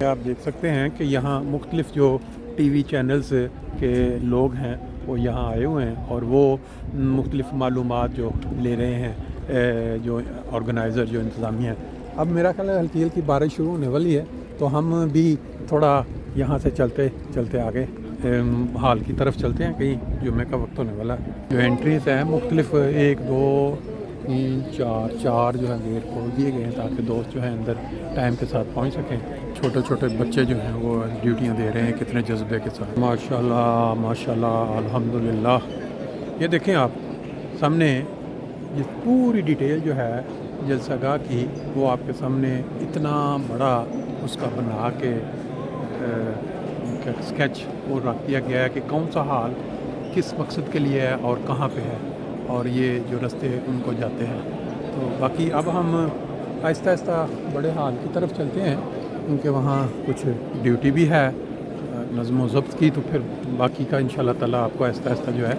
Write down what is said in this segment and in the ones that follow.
आप देख सकते हैं कि यहाँ मुख्तलिफ जो टीवी चैनल्स के लोग हैं वो यहाँ आए हुए हैं और वो मुख्तलिफ मालूमात जो ले रहे हैं, जो ऑर्गेनाइज़र जो इंतज़ामिया है। अब मेरा ख्याल है हल्की हल्की बारिश शुरू होने वाली है, तो हम भी थोड़ा यहाँ से चलते चलते आगे हाल की तरफ चलते हैं, कहीं जुम्मे का वक्त होने वाला है। जो एंट्रीज हैं मुख्तलिफ 1 2 3 4 जो है गेट खोल दिए गए हैं ताकि दोस्त जो है अंदर टाइम के साथ पहुंच सकें। छोटे छोटे बच्चे जो हैं वो ड्यूटियां दे रहे हैं कितने जज्बे के साथ। माशाल्लाह माशाल्लाह अल्हम्दुलिल्लाह। ये देखें आप सामने ये पूरी डिटेल जो है जलसागाह की वो आपके सामने इतना बड़ा उसका बना के स्केच वो रख दिया गया है कि कौन सा हाल किस मकसद के लिए है और कहाँ पे है और ये जो रास्ते उनको जाते हैं। तो बाकी अब हम आहिस्ता आहिस्ता बड़े हाल की तरफ चलते हैं क्योंकि वहाँ कुछ ड्यूटी भी है नज़्म व ज़ब्त की, तो फिर बाकी का इंशाल्लाह ताला आपको आहिस्ता आहिस्ता जो है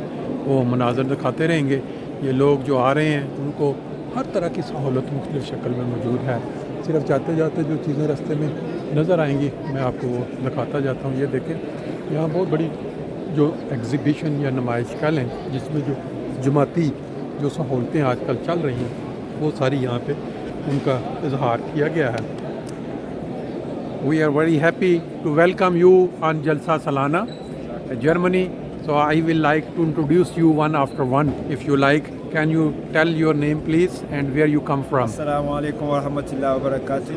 वो मनाज़र दिखाते रहेंगे। ये लोग जो आ रहे हैं उनको हर तरह की सहूलत मुख्तलिफ़ शक्ल में मौजूद है। सिर्फ जाते जाते जो चीज़ें रास्ते में नज़र आएंगी मैं आपको वो दिखाता जाता हूँ। ये देखें यहाँ बहुत बड़ी जो एग्ज़िबिशन या नुमाइश कह लें जिसमें जो जुमाती जो सहूलतें आजकल चल रही हैं वो सारी यहाँ पे उनका इजहार किया गया है। We are very happy to welcome you on जलसा सालाना Germany. So I will like to introduce you one after one if you like. Can you tell your name please and where you come from? Assalamu alaikum wa rahmatullahi wa barakatuh.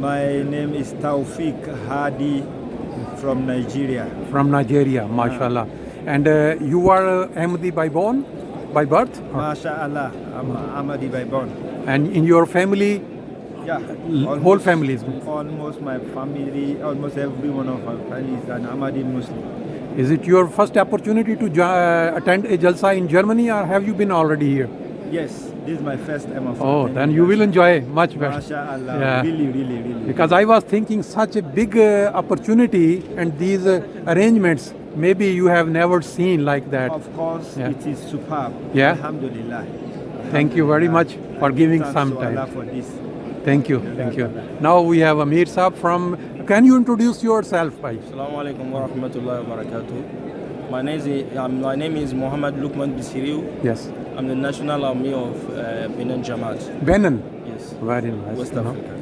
My name is Tawfiq Hadi from Nigeria. From Nigeria, mashallah. And you are Ahmadi by born, by birth? MashaAllah, I'm Ahmadi by born. And in your family? Yeah. Whole families? Almost my family, almost every one of our family is an Ahmadi Muslim. Is it your first opportunity to attend a jalsa in Germany or have you been already here? Yes, this is my first time of Oh, then you will enjoy much better. MashaAllah, Yeah. really. Because I was thinking such a big opportunity and these arrangements, maybe you have never seen like that. Of course, Yeah. it is superb. Yeah. Alhamdulillah. Thank you very much for giving Thanks some to Allah time. for this. Thank you. Now we have Amir Saab from, can you introduce yourself, bhai? Assalamu alaikum wa rahmatullahi wa barakatuh. My name is Muhammad Lukman Bisiriu. Yes. I'm the National Army of Benin Jamaat. Benin. Yes. Very nice. West Africa.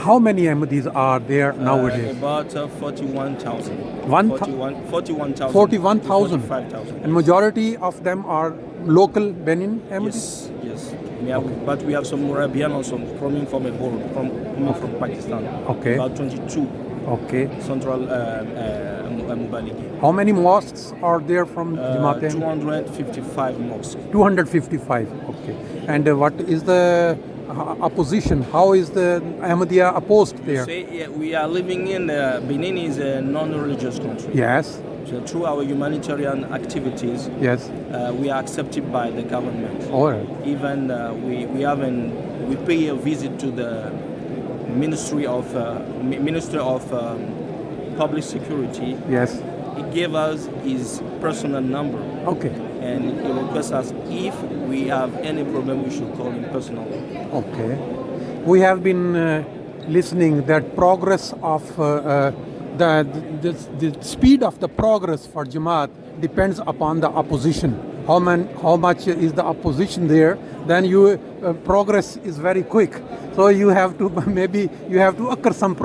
How many Ahmadis are there nowadays? About 41,000. 41,000. 41,000. 45,000. And majority of them are local Benin Ahmadis? Yes. But we have some Arabian also coming from abroad, from Pakistan. Okay. About 22. Okay. Central Mubaligi. How many mosques are there from Jamaat? 255 mosques. 255. Okay. And what is the opposition? How is the Ahmadiyya opposed there? We are living in Benin is a non-religious country. Yes. So through our humanitarian activities, Yes. we are accepted by the government. All right. Even we pay a visit to the Minister of Public Security. Yes. He gave us his personal number, Okay. and he requests us if we have any problem, we should call him personally. Okay. We have been listening that progress of the speed of the progress for Jamaat depends upon the opposition. How much is the opposition there? Then progress is very quick. So you have to occur some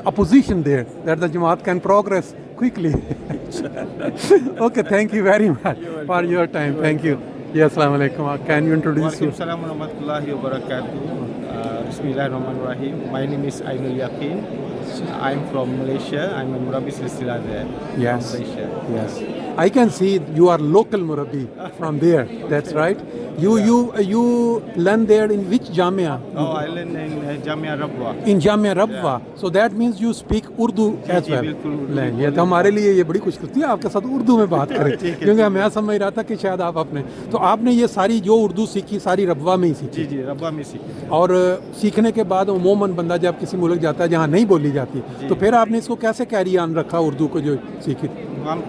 opposition there that the Jamaat can progress quickly. Okay, thank you very much for your time. Thank you. Yes, assalamu alaikum. Can you introduce yourself? Assalamu warahmatullahi wabarakatuh. Bismillahirrahmanirrahim. My name is Ainul Yaqin. I'm from Malaysia. I'm a Murabi Silsila there. Yes. From Malaysia. Yes. I can see you are local Murabi from there. That's right. You learn there in which Jamia? Oh, I learn in Jamia Rabwa. In Jamia Rabwa. So that means you speak Urdu as well. बिल्कुल ये तो हमारे लिए ये बड़ी खुशकिस्मती है आपके साथ उर्दू में बात करें क्योंकि मैं समझ रहा था कि शायद आप अपने तो आपने ये सारी जो उर्दू सीखी सारी रब्वा में ही सीखी। जी रब्वा में सीखी। और सीखने के बाद उमूमन बंदा जब किसी मुल्क जाता है जहाँ नहीं बोली जाती तो फिर आपने इसको कैसे कैरी ऑन रखा उर्दू को जो सीखी? हम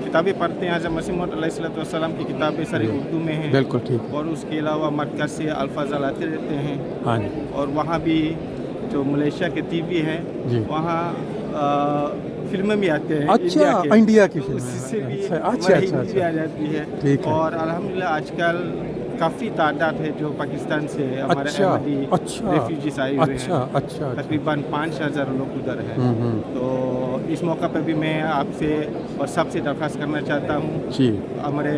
किताबें पढ़ते हैं हज़रत मसीह मौऊद अलैहिस्सलाम की किताबें सारी उर्दू में हैं। बिल्कुल ठीक। और उसके अलावा मरकज़ से अल्फाज आते रहते हैं। हाँ जी। और वहाँ भी जो मलेशिया के टीवी हैं वहाँ फिल्में भी आते हैं। अच्छा, इंडिया की फिल्में उससे भी अच्छा भी आ जाती है। और अल्हम्दुलिल्लाह आजकल काफ़ी तादाद है जो पाकिस्तान से हमारे अहमदी रेफ्यूजीज आए हुए हैं। तकरीबन 5,000 लोग उधर हैं। तो इस मौका पर भी मैं आपसे और सबसे दरख्वास्त करना चाहता हूँ हमारे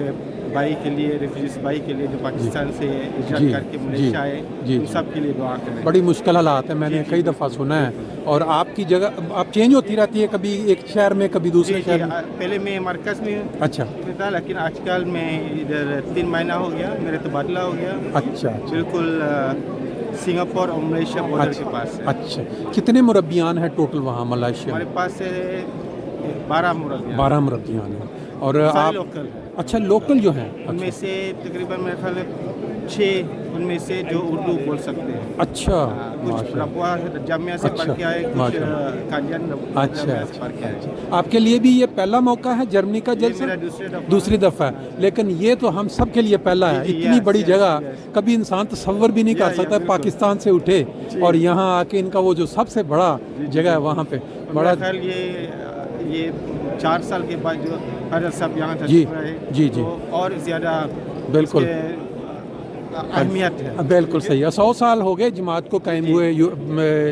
भाई के लिए, रेफ्यूजीज भाई के लिए जो पाकिस्तान से हिजरत करके मलेशिया आए, उन सब के लिए दुआ करें। बड़ी मुश्किल हालात है, मैंने कई दफ़ा सुना है। और आपकी जगह आप चेंज होती रहती है, कभी एक शहर में कभी दूसरे शहर में? पहले मैं मरकज़ में अच्छा था, लेकिन आजकल मैं इधर 3 महीना हो गया, मेरा तबादला हो गया। अच्छा बिल्कुल सिंगापुर और मलेशिया बॉर्डर के पास है। अच्छा, कितने मुरब्बियान हैं टोटल वहाँ मलेशिया? हमारे पास 12 मुरब्बियान। 12 मुरब्बियान हैं। और आप लोकल? अच्छा, लोकल जो हैं उनमें से तकरीबन मेरे ख्याल 6 उनमें से जो उर्दू बोल सकते हैं। अच्छा, कुछ रबुआ जामिया से पढ़ के आए, कुछ कादियान जामिया से पढ़ के आए। आपके लिए भी ये पहला मौका है जर्मनी का जलसा? मेरा दूसरी दफ़ा है, लेकिन ये तो हम सब के लिए पहला है। इतनी बड़ी जगह कभी इंसान तसव्वुर भी नहीं कर सकता, पाकिस्तान से उठे और यहाँ आके इनका वो जो सबसे बड़ा जगह है वहाँ पे बड़ा। ये 4 साल के बाद जो हजरत साहब यहाँ तशरीफ रहे तो और ज़्यादा बिल्कुल अहमियत है। बिल्कुल सही है। 100 साल हो गए जमात को कायम हुए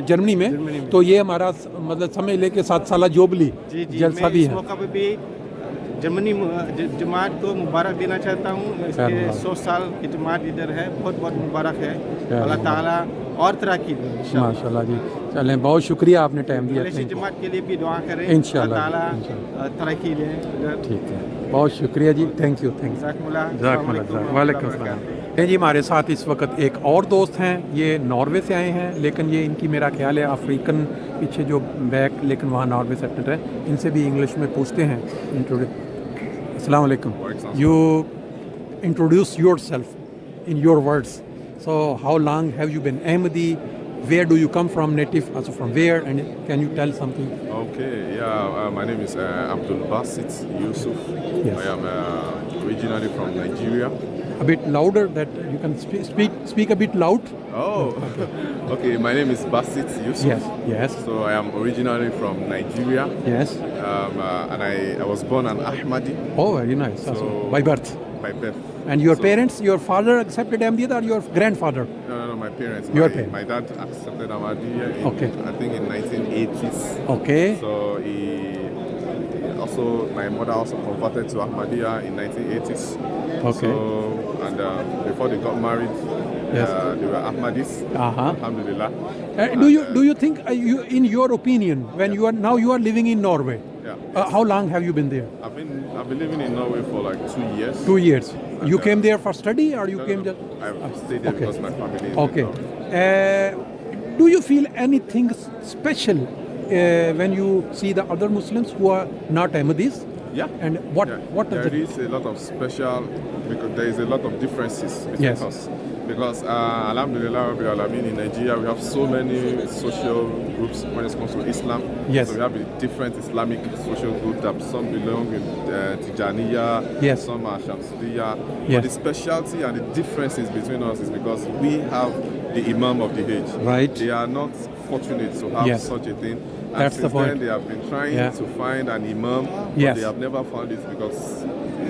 जर्मनी में, तो ये हमारा मतलब समझ ले कि 7 साल जुबली जलसा भी है। इस मौका पे भी जर्मनी जमात को मुबारक देना चाहता हूँ। इसके 100 साल की जमात इधर है, बहुत बहुत मुबारक है। अल्लाह ताला और तरक्की दे माशाल्लाह जी। चलें, बहुत शुक्रिया आपने टाइम दिया। जमात के लिए भी दुआ करें, इंशाल्लाह ताला तरक्की दे। ठीक है, बहुत शुक्रिया जी, थैंक यू। वालेकुम अस्सलाम। जी, हमारे साथ इस वक्त एक और दोस्त हैं, ये नॉर्वे से आए हैं, लेकिन ये इनकी मेरा ख्याल है अफ्रीकन पीछे जो बैक, लेकिन वहाँ नॉर्वे सेटल है। इनसे भी इंग्लिश में पूछते हैं। अस्सलाम वालेकुम। You introduce yourself in your words. So how long have you been Ahmadi? Where do you come from, native? Also from where? And can you tell something? Okay, my name is Abdul Basit Yusuf. Yes. I am originally from Nigeria. A bit louder, that you can speak a bit loud. Oh, okay. My name is Basit Yusuf. Yes. So I am originally from Nigeria. Yes. And I was born an Ahmadi. Oh, very nice. So, by birth. By birth. And your parents, your father accepted Ahmadiyya or your grandfather? No, my parents. Your parents. My dad accepted Ahmadiyya I think in 1980s. Okay. So my mother also converted to Ahmadiyya in 1980s. Okay. So, and before they got married, they were Ahmadis. Alhamdulillah. Do you think, in your opinion, when you are living in Norway, how long have you been there? I've been living in Norway for like 2 years. 2 years. You came there for study, or you came just? I've stayed there because my family is okay. Do you feel anything special when you see the other Muslims who are not Ahmadis? Yeah. And what there is a lot of special, because there is a lot of differences between us. Because Alhamdulillah Rabbil Alameen, in Nigeria we have so many social groups when it comes to Islam. Yes. So we have different Islamic social groups that some belong in Tijaniya, some are Shamsudiyya. But the specialty and the differences between us is because we have the Imam of the age. Right. They are not fortunate to have such a thing. And that's since the point. Then they have been trying to find an Imam, but they have never found it because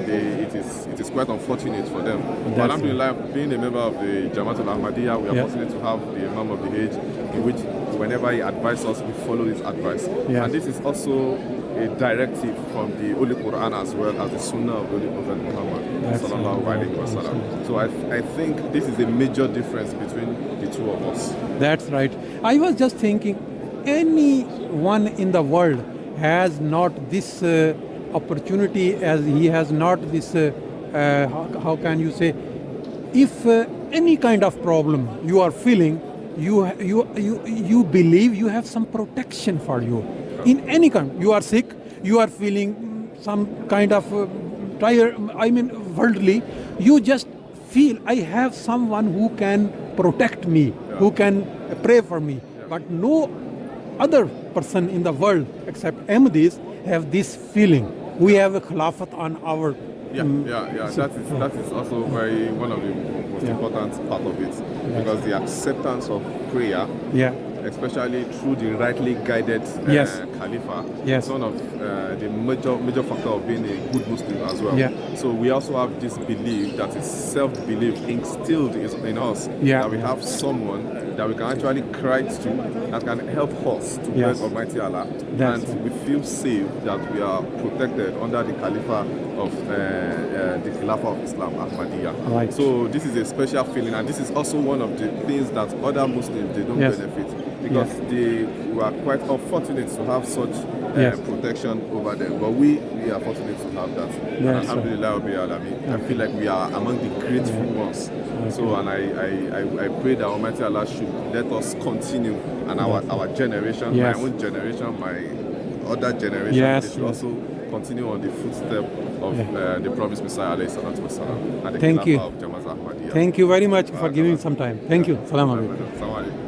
it is quite unfortunate for them. But Alhamdulillah, being a member of the Jama'at-ul-Ahmadiyya, we are fortunate to have the Imam of the age, in which whenever he advises us, we follow his advice. And this is also a directive from the Holy Quran as well as the Sunnah of the Holy Prophet Muhammad sallallahu alaihi wasallam. So I think this is a major difference between the two of us. That's right. I was just thinking, anyone in the world has not this opportunity, as he has not this how can you say, if any kind of problem you are feeling, you believe you have some protection for you in any kind. You are sick, you are feeling some kind of tired, worldly, you just feel I have someone who can protect me, who can pray for me. But no other person in the world except Ahmadis have this feeling. We have a khilafat on our that is also one of the most important part of it, because the acceptance of prayer especially through the rightly guided Khalifa, son of the major factor of being a good Muslim as well. So we also have this belief that is self-belief instilled in us, that we have someone that we can actually cry to, that can help us to bless Almighty Allah. And we feel safe that we are protected under the Khalifa of the Khilafah of Islam, Ahmadiyya. So this is a special feeling, and this is also one of the things that other Muslims, they don't benefit, because they were quite unfortunate to have such protection over them. But we are fortunate to have that. And alhamdulillah, I feel like we are among the grateful ones. So, and I pray that Almighty Allah should let us continue, and our generation, my own generation, my other generation, they should also continue on the footstep of the promised Messiah, alayhi salatu wasalam, and the Khilafah of Jamaat Ahmadiyya. Thank you very much for giving some time. Thank you. Salam alaikum.